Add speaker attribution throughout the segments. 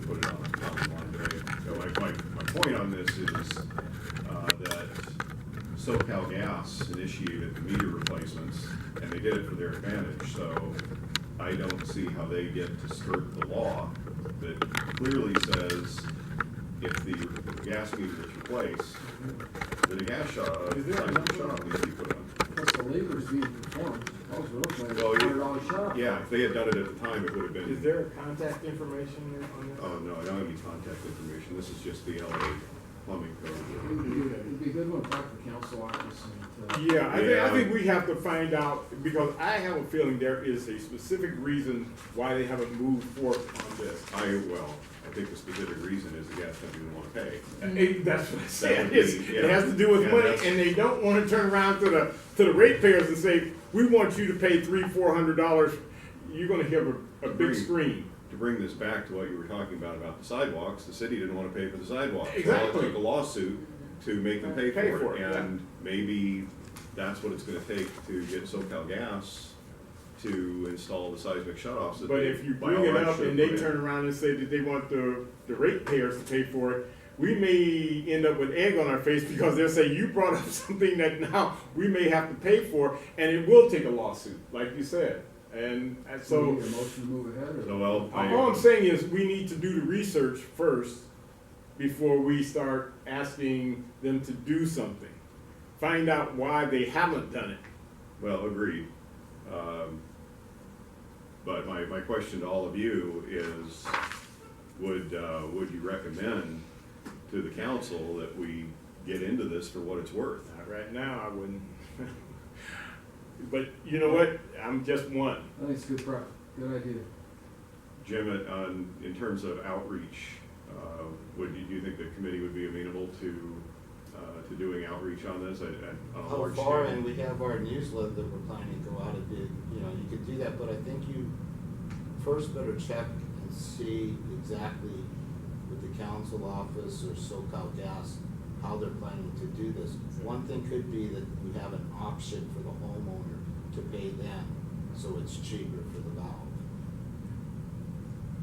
Speaker 1: put it on the line today. So my point on this is that SoCal Gas initiated the meter replacements, and they did it for their advantage. So I don't see how they get to skirt the law that clearly says if the gas meter is replaced, then a gas shut-off needs to be put on.
Speaker 2: Plus the labor's being performed. I was looking
Speaker 1: Well,
Speaker 2: at $100 shot.
Speaker 1: Yeah, if they had done it at the time, it would have been.
Speaker 3: Is there contact information on this?
Speaker 1: Oh, no, I don't have any contact information. This is just the LA plumbing code.
Speaker 2: It'd be a good one to talk to council office and.
Speaker 3: Yeah, I think we have to find out, because I have a feeling there is a specific reason why they haven't moved forward on this.
Speaker 1: I think the specific reason is the gas company didn't want to pay.
Speaker 3: That's what I said.
Speaker 1: That would be-
Speaker 3: It has to do with
Speaker 1: yeah,
Speaker 3: money,
Speaker 1: that's-
Speaker 3: and they don't want to turn around to the ratepayers and say, we want you to pay $300-400. You're going to have a big screen.
Speaker 1: To bring this back to what you were talking about the sidewalks, the city didn't want to pay for the sidewalks.
Speaker 3: Exactly.
Speaker 1: So it took a lawsuit to make them pay for it.
Speaker 3: yeah.
Speaker 1: And maybe that's what it's going to take to get SoCal Gas to install the seismic shutoffs. that
Speaker 3: But
Speaker 1: they,
Speaker 3: if you
Speaker 1: by
Speaker 3: bring
Speaker 1: all
Speaker 3: it
Speaker 1: rights,
Speaker 3: up
Speaker 1: should
Speaker 3: and they
Speaker 1: put in.
Speaker 3: turn around and say that they want the ratepayers to pay for it, we may end up with egg on our face, because they'll say, you brought up something that now we may have to pay for, and it will take a lawsuit, like you said. And
Speaker 2: So.
Speaker 3: so,
Speaker 2: Need a motion to move ahead or?
Speaker 1: So, well,
Speaker 3: all I'm saying is, we need to do the research first before we start asking them to do something. Find out why they haven't done it.
Speaker 1: Well, agreed. But my question to all of you is, would you recommend to the council that we get into this for what it's worth?
Speaker 3: Not right now, I wouldn't. But you know what? I'm just one.
Speaker 2: I think it's a good idea.
Speaker 1: Jim, in terms of outreach, do you think the committee would be amenable to doing outreach on this on a
Speaker 4: How
Speaker 1: large
Speaker 4: far,
Speaker 1: scale?
Speaker 4: and we have our newsletter that we're planning to go out and do, you could do that, but I think you first better check and see exactly with the council office or SoCal Gas, how they're planning to do this. One thing could be that we have an option for the homeowner to pay them, so it's cheaper for the valve.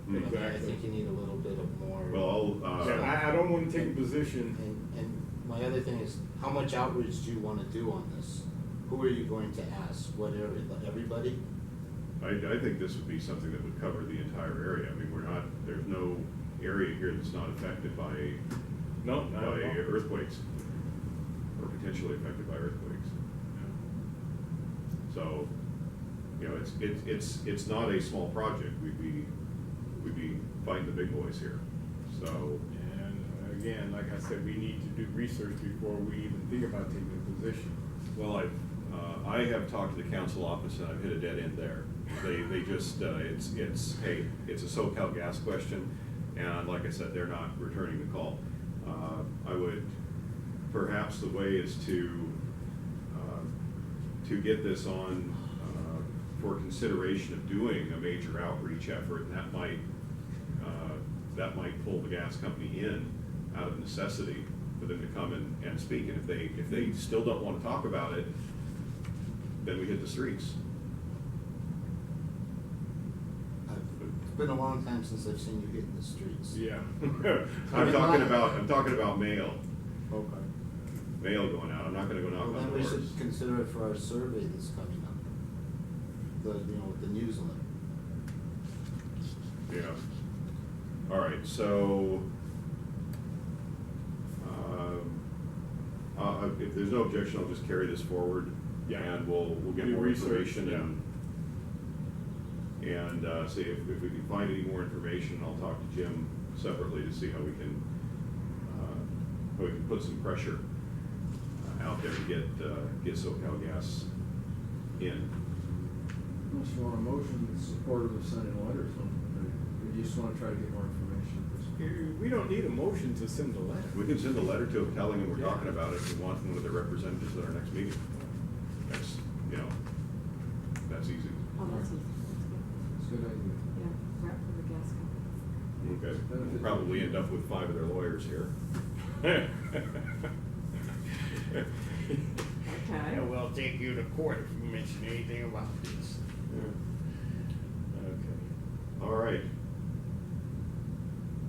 Speaker 4: But I mean, I
Speaker 3: Exactly.
Speaker 4: think you need a little bit of more.
Speaker 1: Well,
Speaker 3: I don't want to take a position.
Speaker 4: And my other thing is, how much outreach do you wanna do on this? Who are you going to ask? What area? Everybody?
Speaker 1: I think this would be something that would cover the entire area. I mean, there's no area here that's not affected by
Speaker 3: No, not
Speaker 1: by
Speaker 3: at all.
Speaker 1: earthquakes, or potentially affected by earthquakes. So, it's not a small project. We'd be fighting the big boys here. So,
Speaker 3: And again, like I said, we need to do research before we even think about taking a position.
Speaker 1: well, I have talked to the council office and I've hit a dead end there. They just, hey, it's a SoCal Gas question, and like I said, they're not returning the call. I would, perhaps the way is to get this on, for consideration of doing a major outreach effort, and that might pull the gas company in out of necessity for them to come and speak, and if they still don't want to talk about it, then we hit the streets.
Speaker 4: It's been a long time since I've seen you hit in the streets.
Speaker 3: Yeah.
Speaker 1: I'm talking about mail
Speaker 3: Okay.
Speaker 1: going out. I'm not gonna go knock
Speaker 4: Well,
Speaker 1: on
Speaker 4: then we
Speaker 1: doors.
Speaker 4: should consider it for our survey that's coming up. The newsletter.
Speaker 1: Yeah. All right, so, if there's no objection, I'll just carry this forward.
Speaker 3: Yeah.
Speaker 1: And we'll get
Speaker 3: Do
Speaker 1: more
Speaker 3: research,
Speaker 1: information and see if we can find any more information. I'll talk to Jim separately to see how we can put some pressure out there to get SoCal Gas in.
Speaker 2: Unless you want a motion in support of sending letters, or you just wanna try to get more information?
Speaker 3: We don't need a motion to send a letter.
Speaker 1: We can send a letter to them telling them we're talking about it, and we want one of their representatives at our next meeting. That's, that's easy.
Speaker 5: Oh, that's easy,
Speaker 2: It's
Speaker 5: that's good.
Speaker 2: a good idea.
Speaker 5: Yeah, rep for the gas company.
Speaker 1: Okay. We'll probably end up with 5 of their lawyers here.
Speaker 5: Okay.
Speaker 3: And we'll take you to court if you mention anything about this. Okay.
Speaker 1: All right.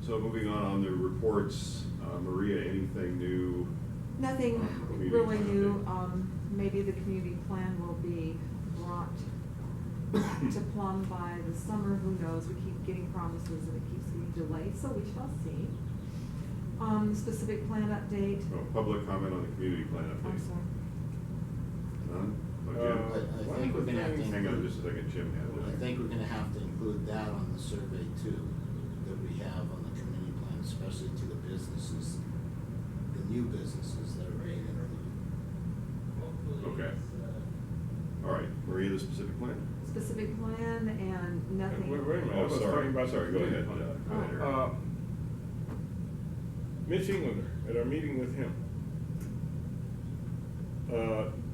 Speaker 1: So moving on the reports, Maria, anything new?
Speaker 5: Nothing
Speaker 1: Community
Speaker 5: really
Speaker 1: plan
Speaker 5: new,
Speaker 1: update.
Speaker 5: maybe the community plan will be brought to plumb by the summer, who knows, we keep getting promises and it keeps getting delayed, so we shall see. Specific plan update,
Speaker 1: Oh, public comment on the community plan
Speaker 5: I'm
Speaker 1: update.
Speaker 5: sorry.
Speaker 1: None?
Speaker 3: Uh,
Speaker 1: Okay.
Speaker 4: I
Speaker 3: One
Speaker 4: think
Speaker 3: of
Speaker 4: we're
Speaker 3: the
Speaker 4: gonna have to
Speaker 3: things-
Speaker 1: Hang on
Speaker 4: include,
Speaker 1: just a second, Jim had
Speaker 4: I
Speaker 1: it.
Speaker 4: think we're gonna have to include that on the survey too, that we have on the community plan, especially to the businesses, the new businesses that are being interviewed.
Speaker 1: Okay. All right, Maria, the specific plan?
Speaker 5: Specific plan and nothing.
Speaker 3: Wait a minute, I
Speaker 1: Oh,
Speaker 3: was
Speaker 1: sorry.
Speaker 3: talking about.
Speaker 1: Sorry, go ahead.
Speaker 3: Uh,
Speaker 1: Go ahead, Eric.
Speaker 3: uh, Mitch Englander, at our meeting with him,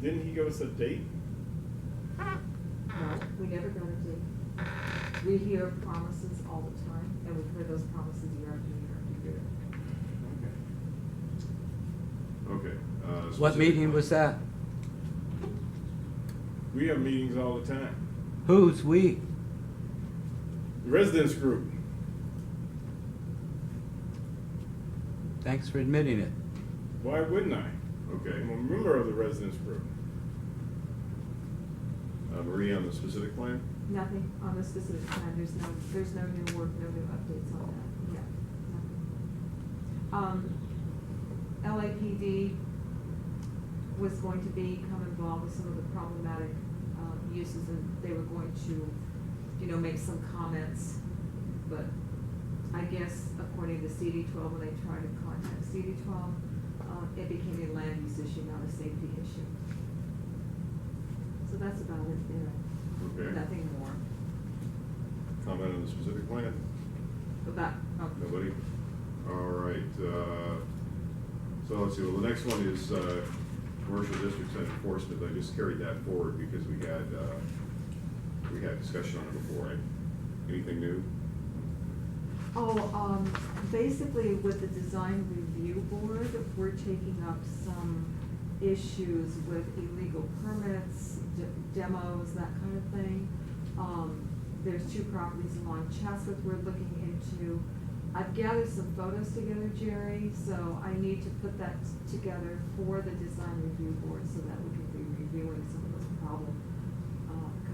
Speaker 3: didn't he give us a date?
Speaker 5: No, we never got a date. We hear promises all the time, and we've heard those promises year after year after year.
Speaker 1: Okay.
Speaker 6: What
Speaker 1: specific
Speaker 6: meeting
Speaker 1: plan.
Speaker 6: was that?
Speaker 3: We have meetings all the time.
Speaker 6: Who's we?
Speaker 3: The residents group.
Speaker 6: Thanks for admitting it.
Speaker 3: Why wouldn't I?
Speaker 1: Okay.
Speaker 3: I'm a member of the residents group.
Speaker 1: Maria, on the specific plan?
Speaker 5: Nothing on the specific plan, there's no new work, no new updates on that, yeah, nothing. LAPD was going to become involved with some of the problematic, uses, and they were going to, make some comments, but I guess according to CD12, when they tried to contact CD12, it became a land use issue, not a safety issue. So that's about it there.
Speaker 1: Okay.
Speaker 5: Nothing more.
Speaker 1: Comment on the specific plan?
Speaker 5: But that,
Speaker 1: Nobody? All right, so let's see, well, the next one is, commercial districts and enforcement. I just carried that forward because we had discussion on it before. Anything new?
Speaker 5: basically with the design review board, we're taking up some issues with illegal permits, demos, that kind of thing. There's 2 properties along Chatsworth we're looking into. I've gathered some photos together, Jerry, so I need to put that together for the design review board so that we can be reviewing some of those problem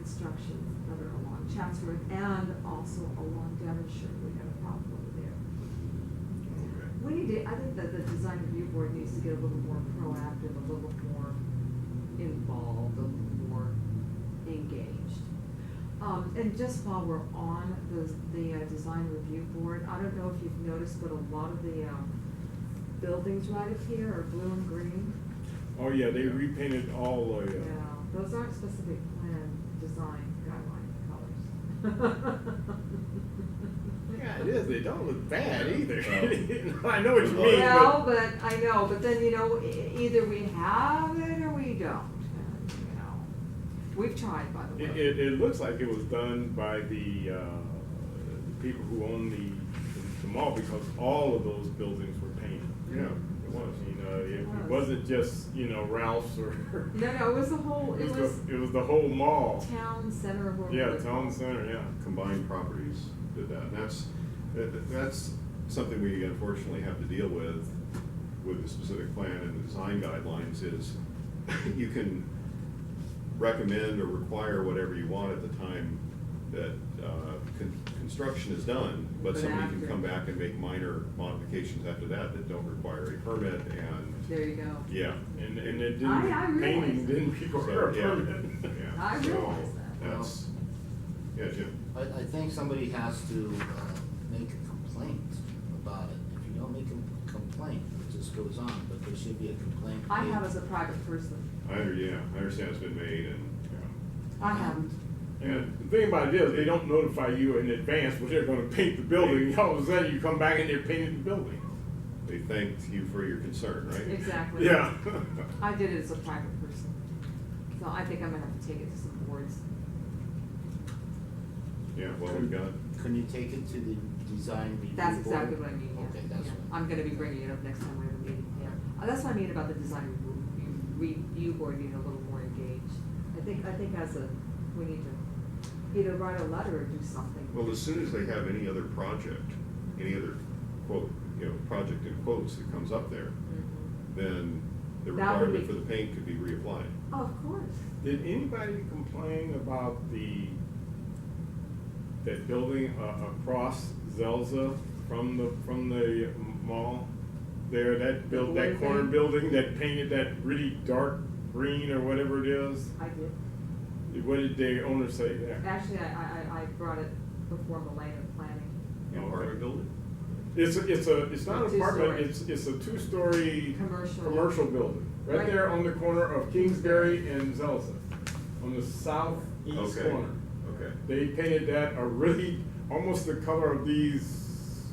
Speaker 5: constructions that are along Chatsworth and also along Devonshire. We have a problem over there.
Speaker 1: Okay.
Speaker 5: We need to, I think that the design review board needs to get a little more proactive, a little more involved, a little more engaged. And just while we're on the design review board, I don't know if you've noticed, but a lot of the buildings right up here are blue and green.
Speaker 3: Oh, yeah, they repainted all the,
Speaker 5: Yeah, those aren't specific plan design guideline colors.
Speaker 3: yeah, it is, they don't look bad either.
Speaker 1: Oh.
Speaker 3: I know what you mean,
Speaker 5: Well,
Speaker 3: but,
Speaker 5: but I know, but then, either we have it or we don't, and, we've tried, by the way.
Speaker 3: it looks like it was done by the people who own the mall, because all of those buildings were painted.
Speaker 1: Yeah, it was.
Speaker 3: It
Speaker 5: was.
Speaker 3: wasn't just, Ralph's or.
Speaker 5: No, it was the whole, it was
Speaker 3: It was the whole mall.
Speaker 5: town center of.
Speaker 3: Yeah, town center, yeah.
Speaker 1: Combined properties did that. And that's something we unfortunately have to deal with the specific plan and the design guidelines is you can recommend or require whatever you want at the time that construction is done, but
Speaker 5: But
Speaker 1: somebody can
Speaker 5: after.
Speaker 1: come back and make minor modifications after that don't require a permit and,
Speaker 5: There you go.
Speaker 1: yeah.
Speaker 3: And it
Speaker 5: I
Speaker 3: didn't,
Speaker 5: realize
Speaker 3: painting
Speaker 5: that.
Speaker 3: didn't require a
Speaker 1: So, yeah,
Speaker 3: permit.
Speaker 1: yeah.
Speaker 5: I
Speaker 1: So,
Speaker 5: realize that.
Speaker 1: That's, yeah, Jim.
Speaker 4: I think somebody has to, make a complaint about it. If you don't make a complaint, it just goes on, but there should be a complaint.
Speaker 5: I
Speaker 4: made.
Speaker 5: have as a private person.
Speaker 1: I understand it's been made and, yeah.
Speaker 5: I haven't.
Speaker 3: And the thing about it is, they don't notify you in advance when they're gonna paint the building, all of a sudden you come back and they're painting the building.
Speaker 1: They thanked you for your concern, right?
Speaker 5: Exactly.
Speaker 3: Yeah.
Speaker 5: I did it as a private person. So I think I'm gonna have to take it to some boards.
Speaker 1: Yeah, well, we've got,
Speaker 4: Can you take it to the design review board?
Speaker 5: That's exactly what I mean, yeah.
Speaker 4: Okay, that's
Speaker 5: Yeah.
Speaker 4: what.
Speaker 5: I'm gonna be bringing it up next time we have a meeting, yeah. That's what I mean about the design review board being a little more engaged. I think we need to either write a letter or do something.
Speaker 1: well, as soon as they have any other project, any other quote, project in quotes that comes up there, then the
Speaker 5: That would
Speaker 1: requirement
Speaker 5: be-
Speaker 1: for the paint could be reapplied.
Speaker 5: Oh, of course.
Speaker 3: Did anybody complain about that building across Zelza from the mall? There, that
Speaker 5: blue
Speaker 3: corner
Speaker 5: thing?
Speaker 3: building that painted that really dark green or whatever it is?
Speaker 5: I did.
Speaker 3: What did the owner say there?
Speaker 5: Actually, I brought it before Millennium Planning.
Speaker 1: The apartment building?
Speaker 3: It's not an apartment,
Speaker 5: Two-story.
Speaker 3: it's a two-story
Speaker 5: Commercial.
Speaker 3: building. Right
Speaker 5: Right.
Speaker 3: there on the corner of Kingsbury and Zelza, on the southeast
Speaker 1: Okay.
Speaker 3: corner.
Speaker 1: Okay.
Speaker 3: They painted that a really, almost the color of these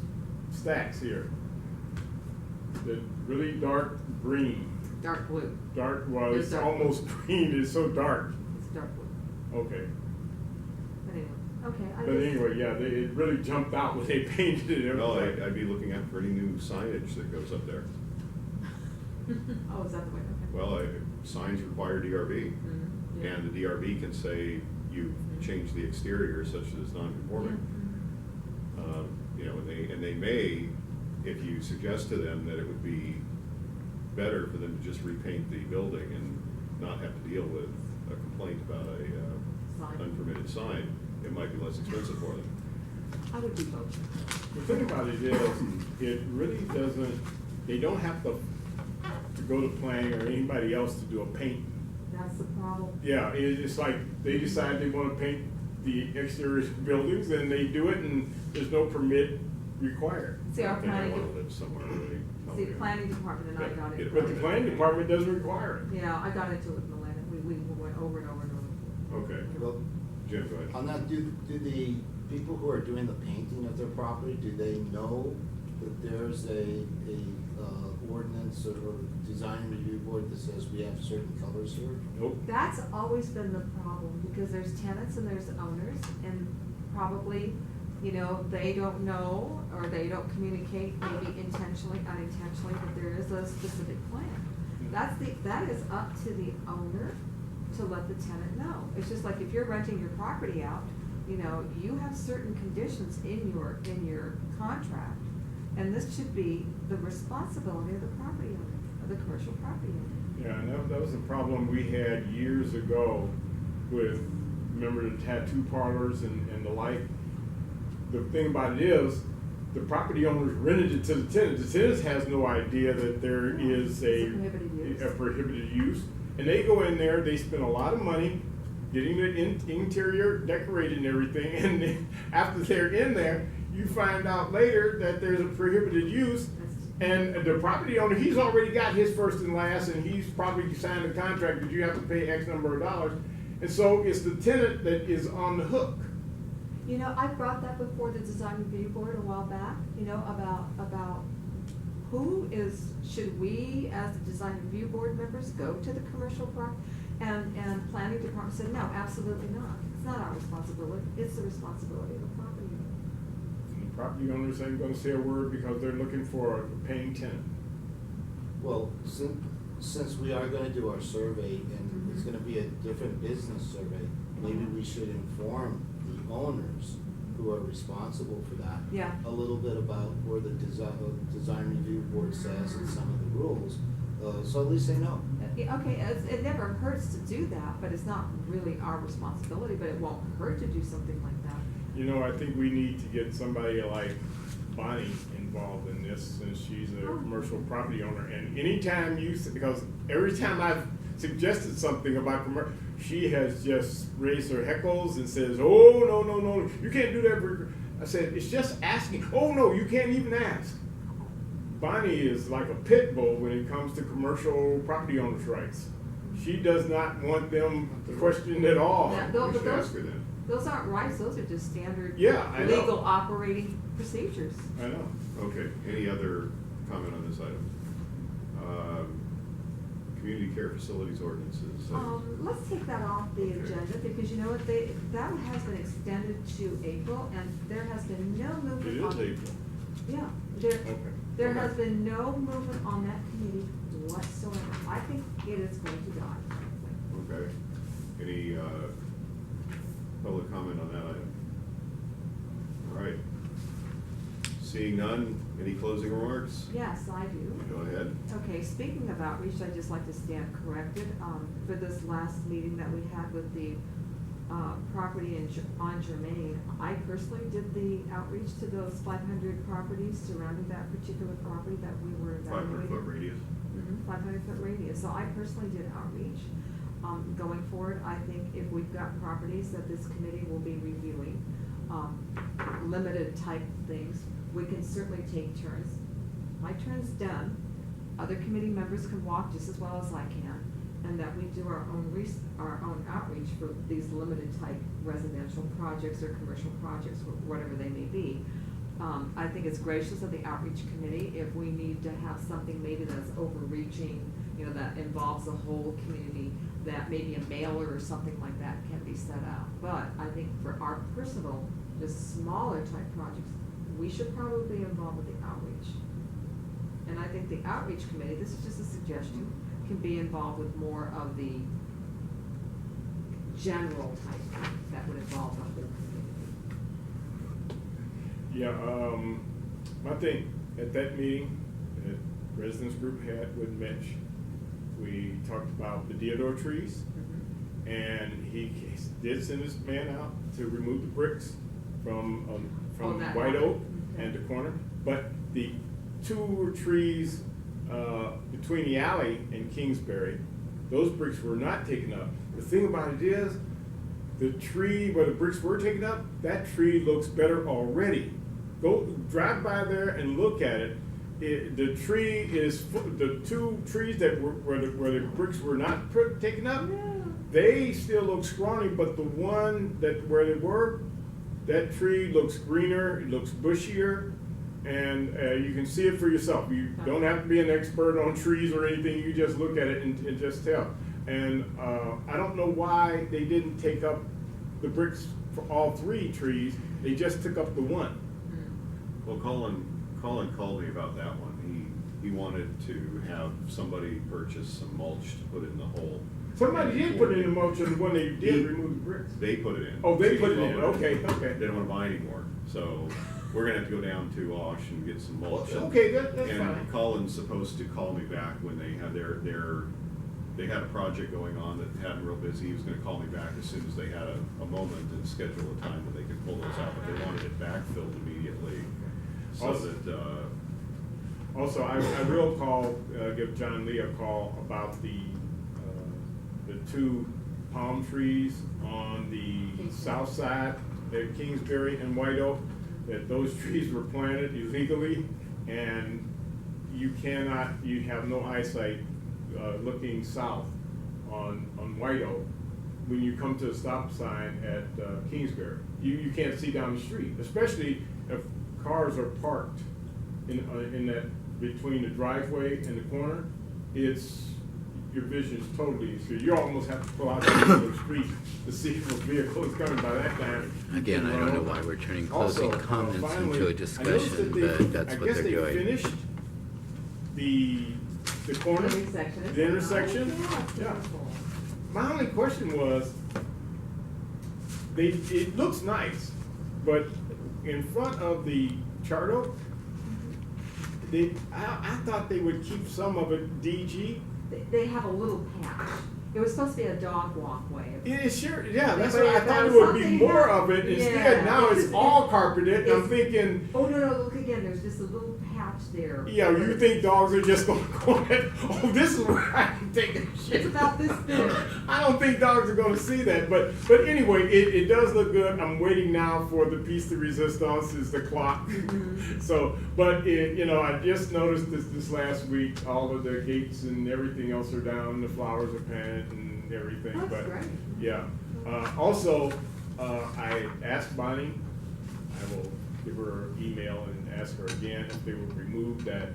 Speaker 3: stacks here. The really dark green.
Speaker 5: Dark blue.
Speaker 3: Dark, well,
Speaker 5: It's
Speaker 3: it's
Speaker 5: dark blue.
Speaker 3: almost green, it's so dark.
Speaker 5: It's dark blue.
Speaker 3: Okay.
Speaker 5: But anyway, okay. I
Speaker 3: But
Speaker 5: just-
Speaker 3: anyway, yeah, it really jumped out when they painted it.
Speaker 1: Well, I'd be looking out for any new signage that goes up there.
Speaker 5: Oh, is that the way? Okay.
Speaker 1: Well, signs require DRB,
Speaker 5: Mhm, yeah.
Speaker 1: and the DRB can say you've changed the exterior such that it's non-conforming. And they may, if you suggest to them that it would be better for them to just repaint the building and not have to deal with a complaint about a
Speaker 5: Sign.
Speaker 1: unpermitted sign, it might be less expensive for them.
Speaker 5: I would do both.
Speaker 3: The thing about it is, it really doesn't, they don't have to go to planning or anybody else to do a paint.
Speaker 5: That's the problem.
Speaker 3: Yeah, it's like, they decide they wanna paint the exterior buildings, and they do it, and there's no permit required.
Speaker 5: See, our
Speaker 1: I think I
Speaker 5: planning,
Speaker 1: wanna live somewhere where they tell
Speaker 5: see,
Speaker 1: me.
Speaker 5: planning department and I got it.
Speaker 3: But the planning department doesn't require it.
Speaker 5: Yeah, I got into it with Millennium. We went over and over and over.
Speaker 1: Okay,
Speaker 4: Well,
Speaker 1: Jim, go ahead.
Speaker 4: on that, do the people who are doing the painting of their property, do they know that there's a ordinance or design review board that says we have certain colors here?
Speaker 3: Nope.
Speaker 5: That's always been the problem, because there's tenants and there's owners, and probably, they don't know, or they don't communicate, maybe intentionally, unintentionally, that there is a specific plan. That is up to the owner to let the tenant know. It's just like if you're renting your property out, you have certain conditions in your contract, and this should be the responsibility of the property owner, of the commercial property owner.
Speaker 3: Yeah, and that was a problem we had years ago with, remember the tattoo parlors and the like? The thing about it is, the property owners rented it to the tenant. The tenant has no idea that there is
Speaker 5: It's a prohibited use.
Speaker 3: a prohibited use. And they go in there, they spend a lot of money getting the interior decorated and everything, and then after they're in there, you find out later that there's a prohibited use. And the property owner, he's already got his first and last, and he's probably signed a contract that you have to pay X number of dollars. And so it's the tenant that is on the hook.
Speaker 5: I brought that before the design review board a while back, about should we, as the design review board members, go to the commercial park? And planning department said, no, absolutely not. It's not our responsibility, it's the responsibility of the property owner.
Speaker 3: And the property owners ain't gonna say a word because they're looking for a paying tenant.
Speaker 4: Well, since we are gonna do our survey, and it's gonna be a different business survey, maybe we should inform the owners who are responsible for that.
Speaker 5: Yeah.
Speaker 4: A little bit about where the design review board says and some of the rules, so at least they know.
Speaker 5: Okay, it never hurts to do that, but it's not really our responsibility, but it won't hurt to do something like that.
Speaker 3: I think we need to get somebody like Bonnie involved in this, since she's a commercial property owner. And anytime because every time I've suggested something about she has just raised her heckles and says, oh, no, you can't do that. I said, it's just asking. Oh, no, you can't even ask. Bonnie is like a pit bull when it comes to commercial property owners' rights. She does not want them questioned at all.
Speaker 5: Yeah,
Speaker 1: We
Speaker 5: but
Speaker 1: should ask her then.
Speaker 5: those aren't rights, those are just standard
Speaker 3: Yeah, I know.
Speaker 5: legal operating procedures.
Speaker 3: I know.
Speaker 1: Okay, any other comment on this item? Community care facilities ordinances.
Speaker 5: Let's take that off the
Speaker 1: Okay.
Speaker 5: agenda, because you know what, that has been extended to April, and there has been no
Speaker 3: It
Speaker 5: movement
Speaker 3: is
Speaker 5: on.
Speaker 3: April.
Speaker 5: Yeah,
Speaker 3: Okay.
Speaker 5: there
Speaker 1: Okay.
Speaker 5: has been no movement on that committee whatsoever. I think it is going to die, frankly.
Speaker 1: Okay, any public comment on that item? All right. Seeing none, any closing remarks?
Speaker 5: Yes, I do.
Speaker 1: Go ahead.
Speaker 5: Okay, speaking of outreach, I'd just like to stand corrected. For this last meeting that we had with the property on Germain, I personally did the outreach to those 500 properties surrounding that particular property that we were evaluating.
Speaker 1: 500-foot radius.
Speaker 5: 500-foot radius. So I personally did outreach. Going forward, I think if we've got properties that this committee will be reviewing, limited type things, we can certainly take turns. My turn's done. Other committee members can walk just as well as I can, and that we do our own outreach for these limited type residential projects or commercial projects, whatever they may be. I think it's gracious of the outreach committee if we need to have something maybe that's overreaching, you know, that involves the whole community, that maybe a mailer or something like that can be set out. But I think for our personal, just smaller type projects, we should probably be involved with the outreach. And I think the outreach committee, this is just a suggestion, can be involved with more of the general type that would involve the whole community.
Speaker 3: Yeah, my thing, at that meeting that residents group had with Mitch, we talked about the deodar trees, and he did send his man out to remove the bricks from
Speaker 5: that
Speaker 3: White
Speaker 5: one.
Speaker 3: Oak and the corner. But the two trees between the alley and Kingsbury, those bricks were not taken up. The thing about it is, the tree where the bricks were taken up, that tree looks better already. Go drive by there and look at it. The tree is the two trees that were where the bricks were not taken up. They still look scrawny, but the one that where they were, that tree looks greener. It looks bushier, and you can see it for yourself. You don't have to be an expert on trees or anything. You just look at it and just tell. And I don't know why they didn't take up the bricks for all three trees. They just took up the one.
Speaker 1: Well, Colin called me about that one. He wanted to have somebody purchase some mulch to put in the hole.
Speaker 3: Somebody did put it in the mulch when they did remove the bricks.
Speaker 1: They put it in.
Speaker 3: Oh, they put it
Speaker 1: City
Speaker 3: in.
Speaker 1: Hall
Speaker 3: Okay,
Speaker 1: They
Speaker 3: okay.
Speaker 1: don't want to buy anymore. So we're gonna have to go down to Osh and get some mulch.
Speaker 3: Okay, that's
Speaker 1: And
Speaker 3: fine.
Speaker 1: Colin's supposed to call me back when they had they had a project going on that had them real busy. He was gonna call me back as soon as they had a moment and schedule a time when they could pull those out, but they wanted it backfilled immediately. So
Speaker 3: Also, I will give John Lee a call about the two palm trees on the south side at Kingsbury and White Oak, that those trees were planted illegally, and you have no eyesight looking south on White Oak when you come to the stop sign at Kingsbury. You can't see down the street, especially if cars are parked in that between the driveway and the corner. Your vision is totally, so you almost have to pull out into the street to see if a vehicle is coming by that time.
Speaker 6: Again, I don't know why we're turning closing
Speaker 3: Also,
Speaker 6: comments
Speaker 3: finally,
Speaker 6: into a
Speaker 3: I noticed
Speaker 6: discussion,
Speaker 3: that
Speaker 6: but that's what they're
Speaker 3: I guess
Speaker 6: doing.
Speaker 3: they finished the corner,
Speaker 5: Intersection.
Speaker 3: the intersection.
Speaker 5: Oh, yeah,
Speaker 3: Yeah.
Speaker 5: beautiful.
Speaker 3: My only question was, it looks nice, but in front of the chart oak, I thought they would keep some of it DG.
Speaker 5: They have a little patch. It was supposed to be a dog walkway.
Speaker 3: Yeah, sure, yeah, that's
Speaker 5: But
Speaker 3: what I
Speaker 5: if
Speaker 3: thought
Speaker 5: there
Speaker 3: it
Speaker 5: was
Speaker 3: would be
Speaker 5: something
Speaker 3: more
Speaker 5: that-
Speaker 3: of it. Instead,
Speaker 5: Yeah,
Speaker 3: now it's all carpeted, and I'm thinking,
Speaker 5: Oh, no, look again, there's just a little patch there.
Speaker 3: yeah, you think dogs are just gonna go ahead, oh, this is where I can take a shit.
Speaker 5: It's about this big.
Speaker 3: I don't think dogs are gonna see that, but anyway, it does look good. I'm waiting now for the piece de resistance, is the clock. So, but I just noticed this last week, all of the gates and everything else are down, the flowers are planted and everything,
Speaker 5: That's
Speaker 3: but,
Speaker 5: great.
Speaker 3: yeah. Also, I asked Bonnie, I will give her an email and ask her again if they would remove that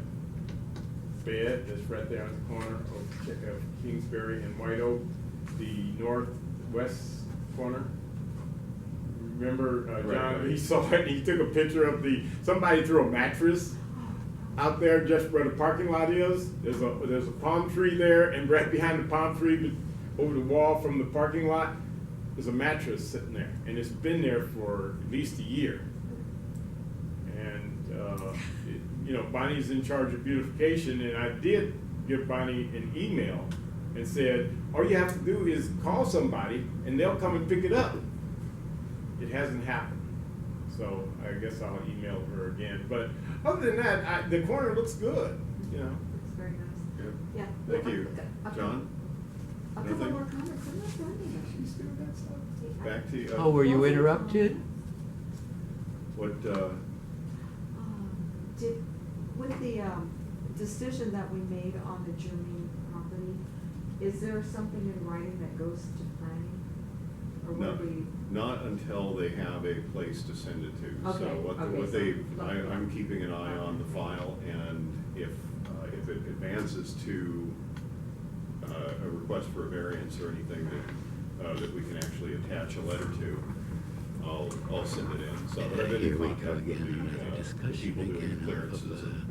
Speaker 3: bed that's right there on the corner of Kingsbury and White Oak, the northwest corner. Remember, John,
Speaker 1: Right.
Speaker 3: he saw it, and he took a picture of somebody threw a mattress out there just where the parking lot is. There's a palm tree there, and right behind the palm tree, over the wall from the parking lot, there's a mattress sitting there, and it's been there for at least a year. And you know, Bonnie's in charge of beautification, and I did give Bonnie an email and said, all you have to do is call somebody and they'll come and pick it up. It hasn't happened, so I guess I'll email her again. But other than that, the corner looks good, you know.
Speaker 5: It's very nice.
Speaker 1: Good.
Speaker 5: Yeah.
Speaker 1: Thank
Speaker 5: Well,
Speaker 1: you.
Speaker 5: okay.
Speaker 1: John?
Speaker 5: A couple
Speaker 1: Nothing?
Speaker 5: more comments, I'm not done yet.
Speaker 1: She's doing that stuff. Back to you.
Speaker 6: Oh, were you interrupted?
Speaker 1: What,
Speaker 5: Did, with the, decision that we made on the Germain property, is there something in writing that goes to planning? Or
Speaker 1: no,
Speaker 5: would we?
Speaker 1: not until they have a place to send it to.
Speaker 5: Okay,
Speaker 1: So what
Speaker 5: okay,
Speaker 1: what
Speaker 5: so
Speaker 1: they,
Speaker 5: look-
Speaker 1: I'm keeping an eye on the file, and if it advances to a request for a variance or anything that we can actually attach a letter to, I'll send it in. So but I've been in
Speaker 6: Here we go
Speaker 1: contact with
Speaker 6: again,
Speaker 1: the,
Speaker 6: another
Speaker 1: the
Speaker 6: discussion
Speaker 1: people doing
Speaker 6: again
Speaker 1: clearances,
Speaker 6: of
Speaker 1: and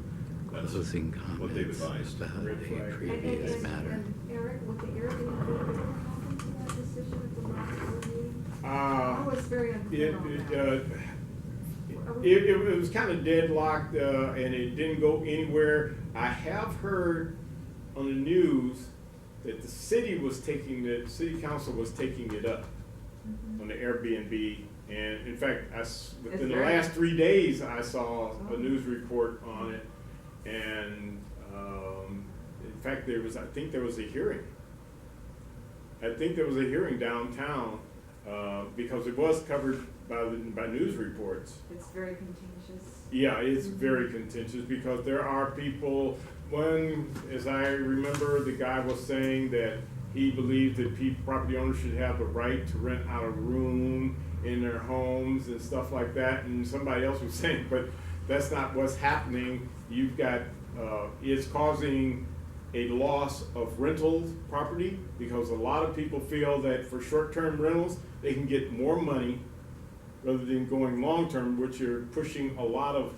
Speaker 1: that's
Speaker 6: closing
Speaker 1: what they've
Speaker 6: comments
Speaker 1: advised.
Speaker 6: about
Speaker 3: Red
Speaker 6: a
Speaker 3: flag.
Speaker 6: previous matter.
Speaker 5: And Eric, with the Airbnb, what happened to that decision at the last board meeting? I was very unclear on that.
Speaker 3: It was kind of deadlocked, and it didn't go anywhere. I have heard on the news that the city council was taking it up on the Airbnb. And in fact, within the
Speaker 5: very-
Speaker 3: last 3 days, I saw a news report on it. And, in fact, I think there was a hearing. I think there was a hearing downtown, because it was covered by news reports.
Speaker 5: It's very contentious.
Speaker 3: Yeah, it's very contentious because there are people, as I remember, the guy was saying that he believed that property owners should have the right to rent out a room in their homes and stuff like that. And somebody else was saying, but that's not what's happening. You've got, it's causing a loss of rental property because a lot of people feel that for short-term rentals, they can get more money rather than going long-term, which you're pushing a lot of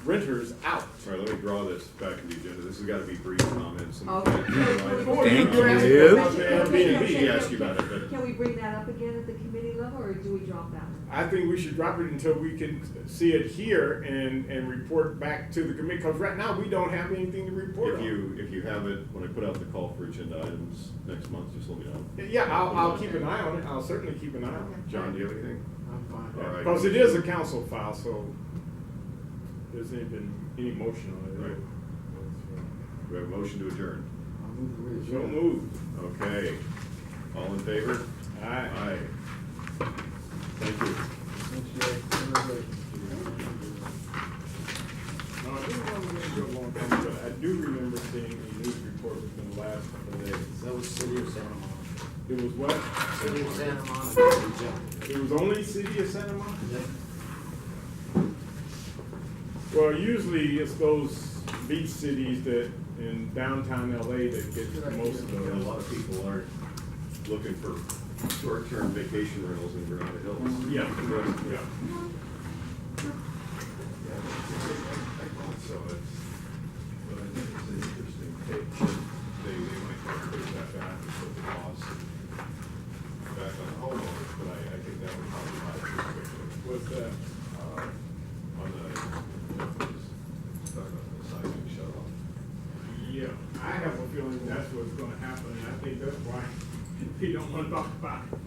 Speaker 3: renters out.
Speaker 1: All right, let me draw this back in the agenda. This has got to be brief comments. And
Speaker 5: Okay.
Speaker 6: Thank
Speaker 3: You're asking
Speaker 6: you.
Speaker 3: about the Airbnb.
Speaker 1: He asked you about it, but
Speaker 5: Can we bring that up again at the committee level, or do we drop that one?
Speaker 3: I think we should drop it until we can see it here and report back to the committee, because right now we don't have anything to report on.
Speaker 1: if you have it, when I put out the call for agenda items next month, just let me know.
Speaker 3: Yeah, I'll keep an eye on it. I'll certainly keep an eye on it.
Speaker 1: John, do you have anything?
Speaker 2: I'm fine.
Speaker 1: All right.
Speaker 3: Because it is a council file, so there's been any motion on it.
Speaker 1: Right. Do we have a motion to adjourn?
Speaker 2: I'll move the way.
Speaker 3: So moved.
Speaker 1: Okay. All in favor?
Speaker 3: Aye.
Speaker 1: Aye. Thank you.
Speaker 2: Thanks, Jay. Everybody.
Speaker 3: No, I didn't want to go a long time, but I do remember seeing a news report within the last couple of days.
Speaker 4: That was City of Santa Monica.
Speaker 3: It was what?
Speaker 4: City of Santa Monica.
Speaker 3: It was only City of Santa Monica?
Speaker 4: Yeah.
Speaker 3: Well, usually it's those beach cities that in downtown LA that get most of
Speaker 1: A
Speaker 3: those.
Speaker 1: lot of people aren't looking for short-term vacation rentals in Granada Hills.
Speaker 3: Yeah, yeah.
Speaker 1: So it's, but I think it's an interesting take. They might try to push that back and put the cost back on the homeowners, but I think that would probably hide the
Speaker 3: What's that?
Speaker 1: on the, talking about the seismic shut off.
Speaker 3: Yeah, I have a feeling that's what's gonna happen, and I think that's why we don't wanna talk about it.